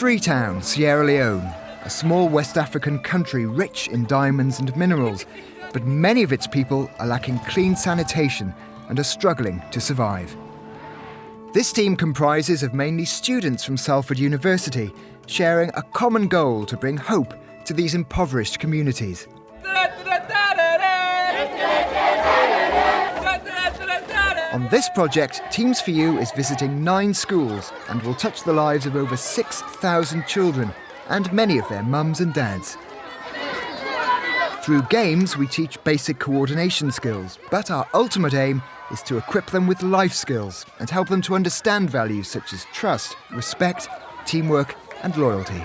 Freetown, Sierra Leone, a small West African country rich in diamonds and minerals, but many of its people are lacking clean sanitation and are struggling to survive. This team comprises of mainly students from Salford University, sharing a common goal to bring hope to these impoverished communities. On this project, Teams for You is visiting 9 schools and will touch the lives of over 6,000 children and many of their mums and dads. Through games, we teach basic coordination skills, but our ultimate aim is to equip them with life skills and help them to understand values such as trust, respect, teamwork and loyalty.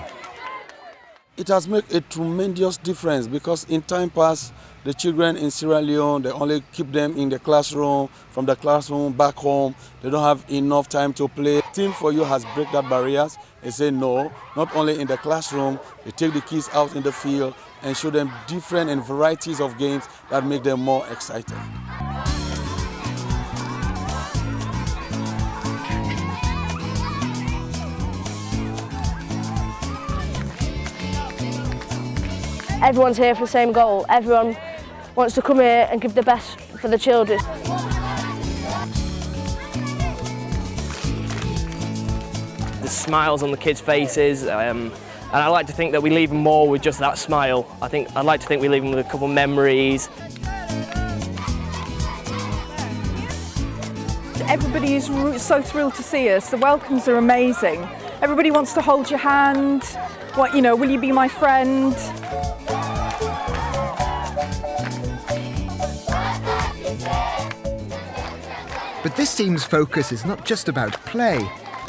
It has made a tremendous difference because in time past, the children in Sierra Leone, they only keep them in the classroom, from the classroom back home. They don't have enough time to play. Team for You has break that barriers. They say no, not only in the classroom, they take the kids out in the field and show them different and varieties of games that make them more excited. Everyone's here for the same goal. Everyone wants to come here and give the best for the children. The smiles on the kids' faces, and I like to think that we leave them more with just that smile. I'd like to think we leave them with a couple of memories. Everybody is so thrilled to see us. The welcomes are amazing. Everybody wants to hold your hand. What, you know, will you be my friend? But this team's focus is not just about play.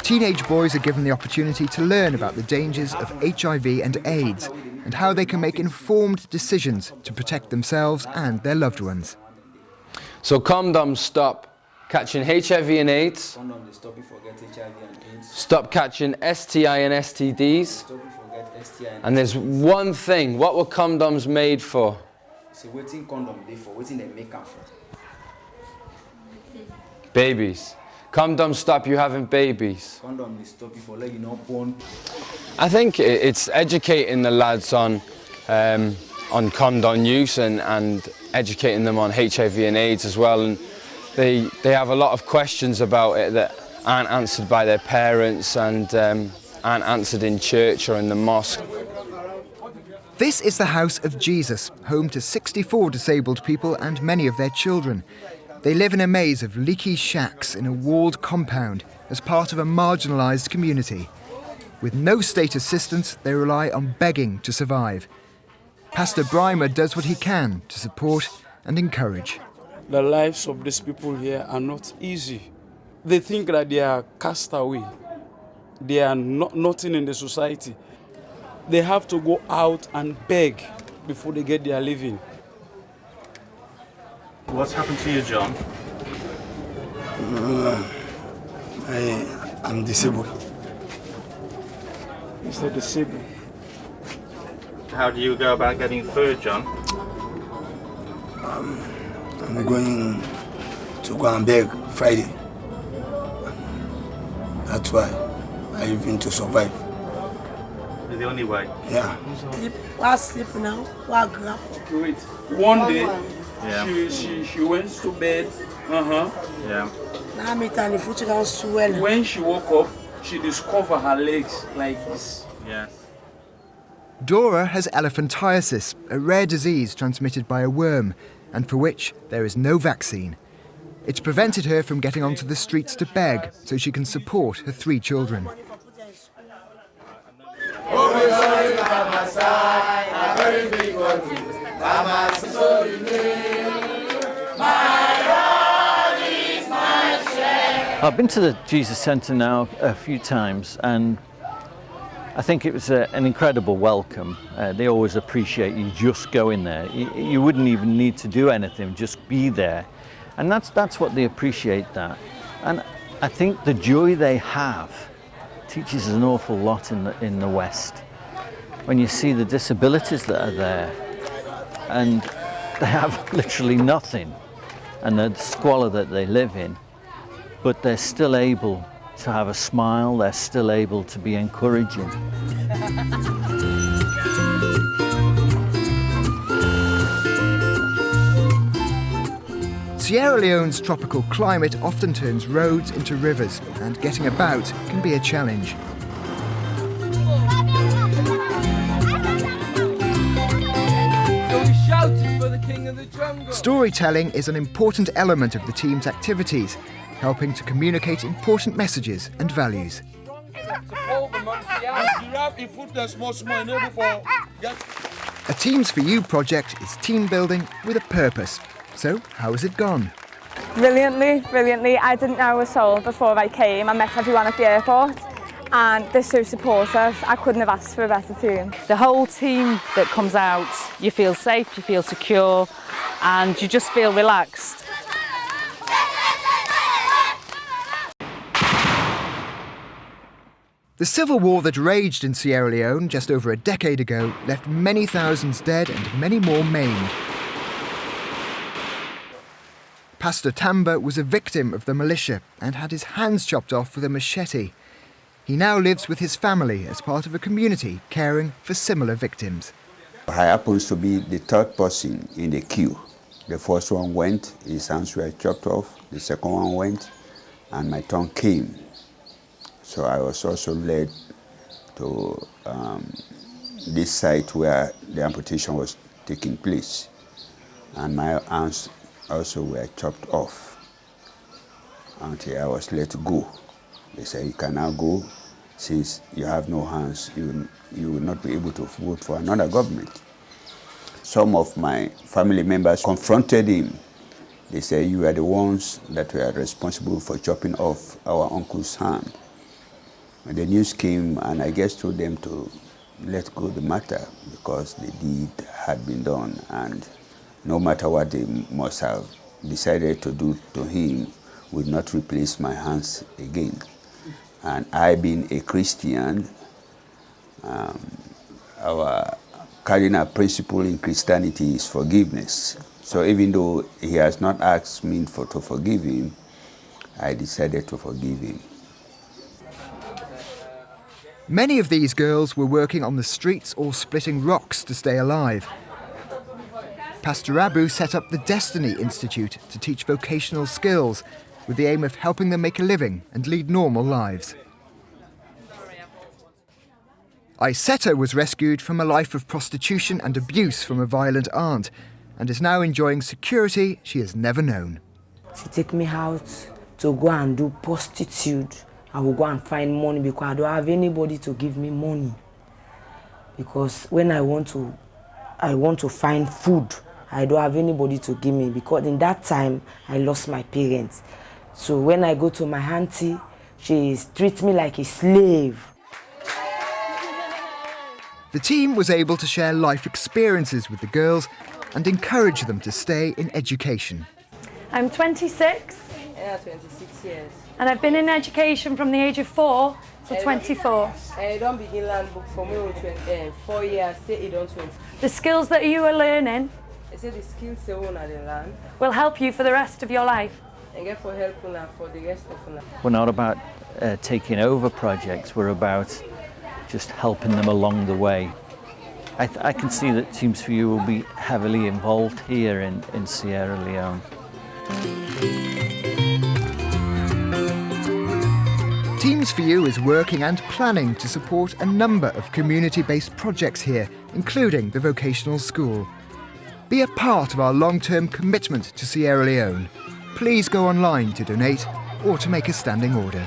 Teenage boys are given the opportunity to learn about the dangers of HIV and AIDS and how they can make informed decisions to protect themselves and their loved ones. So condoms stop catching HIV and AIDS. Condoms stop you forget HIV and AIDS. Stop catching STI and STDs. Stop you forget STI and there's one thing. What were condoms made for? So waiting condom they for, waiting they make them for. Babies. Condoms stop you having babies. Condom they stop you for let you not born. I think it's educating the lads on condom use and educating them on HIV and AIDS as well. And they have a lot of questions about it that aren't answered by their parents and aren't answered in church or in the mosque. This is the House of Jesus, home to 64 disabled people and many of their children. They live in a maze of leaky shacks in a walled compound as part of a marginalised community. With no state assistance, they rely on begging to survive. Pastor Brymer does what he can to support and encourage. The lives of these people here are not easy. They think that they are cast away. They are nothing in the society. They have to go out and beg before they get their living. What's happened to you, John? I'm disabled. He's not disabled. How do you go about getting food, John? I'm going to go and beg Friday. That's why I even to survive. The only way? Yeah. Sleep now. Grab. Wait. One day, yeah. she went to bed. Yeah. When she woke up, she discovered her legs like this. Yes. Dora has elephantiasis, a rare disease transmitted by a worm, and for which there is no vaccine. It's prevented her from getting onto the streets to beg so she can support her 3 children. I've been to the Jesus Centre now a few times and I think it was an incredible welcome. They always appreciate you just going there. You wouldn't even need to do anything, just be there. And that's what they appreciate that. And I think the joy they have teaches us an awful lot in the West. When you see the disabilities that are there and they have literally nothing and the squalor that they live in, but they're still able to have a smile, they're still able to be encouraging. Sierra Leone's tropical climate often turns roads into rivers, and getting about can be a challenge. Storytelling is an important element of the team's activities, helping to communicate important messages and values. A Teams for You project is team building with a purpose. So, how has it gone? Brilliantly, brilliantly. I didn't know a soul before I came. I met everyone at the airport and they're so supportive. I couldn't have asked for a better team. The whole team that comes out, you feel safe, you feel secure, and you just feel relaxed. The civil war that raged in Sierra Leone just over a decade ago left many thousands dead and many more maimed. Pastor Tamba was a victim of the militia and had his hands chopped off with a machete. He now lives with his family as part of a community caring for similar victims. I happens to be the third person in the queue. The first one went, his hands were chopped off. The second one went, and my turn came. So I was also led to this site where the amputation was taking place. And my hands also were chopped off until I was let go. They said, you can now go, since you have no hands, you will not be able to vote for another government. Some of my family members confronted him. They said, you are the ones that were responsible for chopping off our uncle's hand. And the news came, and I just told them to let go the matter because the deed had been done, and no matter what they must have decided to do to him would not replace my hands again. And I, being a Christian, our cardinal principle in Christianity is forgiveness. So even though he has not asked me to forgive him, I decided to forgive him. Many of these girls were working on the streets or splitting rocks to stay alive. Pastor Abu set up the Destiny Institute to teach vocational skills with the aim of helping them make a living and lead normal lives. Isetta was rescued from a life of prostitution and abuse from a violent aunt and is now enjoying security she has never known. She take me out to go and do prostitute. I will go and find money because I don't have anybody to give me money. Because when I want to find food, I don't have anybody to give me, because in that time I lost my parents. So when I go to my auntie, she treats me like a slave. The team was able to share life experiences with the girls and encourage them to stay in education. I'm 26. Yeah, 26 years. And I've been in education from the age of 4 to 24. I don't begin land book for me 4 years, say it don't 20. The skills that you are learning I say the skills they own at the land will help you for the rest of your life. And get for help for the rest of life. We're not about taking over projects, we're about just helping them along the way. I can see that Teams for You will be heavily involved here in Sierra Leone. Teams for You is working and planning to support a number of community-based projects here, including the vocational school. Be a part of our long-term commitment to Sierra Leone. Please go online to donate or to make a standing order.